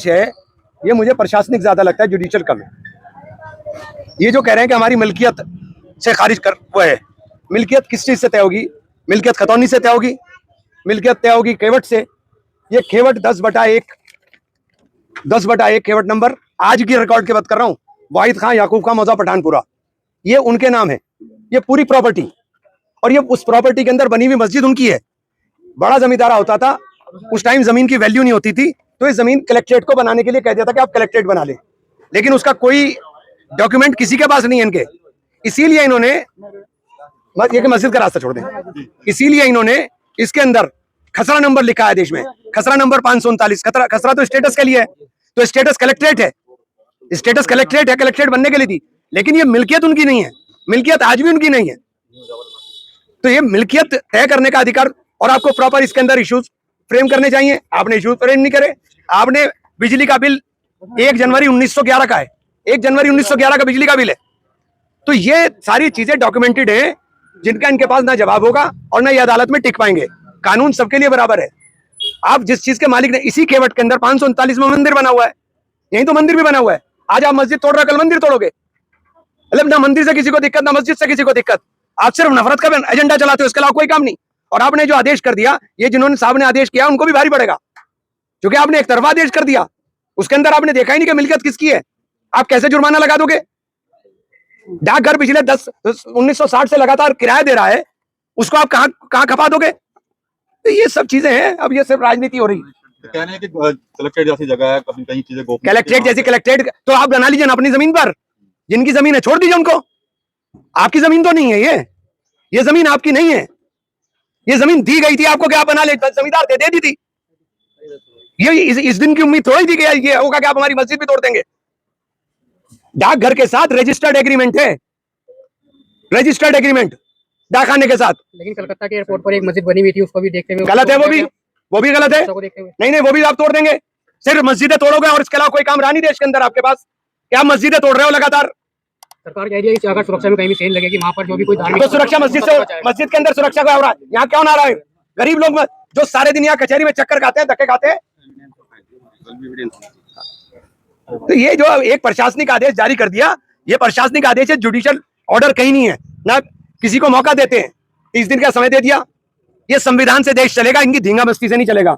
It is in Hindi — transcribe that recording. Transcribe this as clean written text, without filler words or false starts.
है ये मुझे प्रशासनिक ज्यादा लगता है, जुडिशियल कम है। ये जो कह रहे हैं कि हमारी मिल्कियत से खारिज कर वो है, मिल्कियत किस चीज से तय होगी? मिल्कियत खतौनी से तय होगी, मिल्कियत तय होगी खेवट से। ये खेवट 10/1 खेवट नंबर, आज की रिकॉर्ड की बात कर रहा हूँ, वाहिद खां, याकूब खां, मौजा पठानपुरा, ये उनके नाम है, ये पूरी प्रॉपर्टी। और ये उस प्रॉपर्टी के अंदर बनी हुई मस्जिद उनकी है। बड़ा जमींदारा होता था, उस टाइम जमीन की वैल्यू नहीं होती थी, तो ये जमीन कलेक्ट्रेट को बनाने के लिए कह दिया था कि आप कलेक्ट्रेट बना ले, लेकिन उसका कोई डॉक्यूमेंट किसी के पास नहीं है इनके। इसीलिए इन्होंने ये कि मस्जिद का रास्ता छोड़ दें, इसीलिए इन्होंने इसके अंदर खसरा नंबर लिखा है देश में, खसरा नंबर 539। खसरा तो स्टेटस के लिए है, तो स्टेटस कलेक्ट्रेट है, स्टेटस कलेक्ट्रेट है, कलेक्ट्रेट बनने के लिए थी, लेकिन ये मिल्कियत उनकी नहीं है, मिल्कियत आज भी उनकी नहीं है। तो ये मिल्कियत तय करने का अधिकार, और आपको प्रॉपर इसके अंदर इश्यूज फ्रेम करने चाहिए, आपने इश्यूज फ्रेम नहीं करे। आपने बिजली का बिल 1 जनवरी 1911 का है, 1 जनवरी 1911 का बिजली का बिल है। तो ये सारी चीजें डॉक्यूमेंटेड है, जिनका इनके पास ना जवाब होगा और ना ये अदालत में टिक पाएंगे। कानून सबके लिए बराबर है। आप जिस चीज के मालिक ने, इसी खेवट के अंदर 539 में मंदिर बना हुआ है, यही तो मंदिर भी बना हुआ है। आज आप मस्जिद तोड़ रहे हो, कल मंदिर तोड़ोगे। मतलब ना मंदिर से किसी को दिक्कत, ना मस्जिद से किसी को दिक्कत, आप सिर्फ नफरत का एजेंडा चलाते हो, इसके अलावा कोई काम नहीं। और आपने जो आदेश कर दिया, ये जिन्होंने साहब ने आदेश किया उनको भी भारी पड़ेगा, क्योंकि आपने एक तरफा आदेश कर दिया, उसके अंदर आपने देखा ही नहीं कि मिल्कियत किसकी है। आप कैसे जुर्माना लगा दोगे? डाकघर पिछले 1960 से लगातार किराया दे रहा है, उसको आप कहां खपा दोगे? तो ये सब चीजें हैं। अब ये सिर्फ राजनीति हो रही है। तो कहने हैं कि कलेक्ट्रेट जैसी जगह है, कभी कहीं चीजें गोपनीय, कलेक्ट्रेट जैसी कलेक्ट्रेट तो आप बना लीजिए ना अपनी जमीन पर, जिनकी जमीन है छोड़ दीजिए उनको। आपकी जमीन तो नहीं है, ये जमीन आपकी नहीं है, ये जमीन दी गई थी आपको, क्या बना ले, जमींदार दे दी थी। ये इस दिन की उम्मीद थोड़ी थी कि ये होगा कि आप हमारी मस्जिद भी तोड़ देंगे। डाकघर के साथ रजिस्टर्ड एग्रीमेंट है, रजिस्टर्ड एग्रीमेंट डाकखाने के साथ। लेकिन कलकत्ता के एयरपोर्ट पर एक मस्जिद बनी हुई थी, उसको भी देखते हुए गलत है, वो भी गलत है। नहीं, वो भी आप तोड़ देंगे। सिर्फ मस्जिदें तोड़ोगे और इसके अलावा कोई काम रहा नहीं देश के अंदर आपके पास, क्या मस्जिदें तोड़ रहे हो लगातार? सरकार कह रही है कि अगर सुरक्षा में कहीं भी सेल लगेगी, वहां पर जो भी कोई धार्मिक, तो सुरक्षा मस्जिद के अंदर सुरक्षा का हो रहा है, यहाँ क्यों ना रहा है? गरीब लोग जो सारे दिन यहाँ कचहरी में चक्कर खाते हैं, धक्के खाते हैं। तो ये जो एक प्रशासनिक आदेश जारी कर दिया, ये प्रशासनिक आदेश है, जुडिशियल ऑर्डर कहीं नहीं है, ना किसी को मौका देते हैं। 30 दिन का समय दे दिया, ये संविधान से देश चलेगा, इनकी धींगा मस्ती से नहीं चलेगा।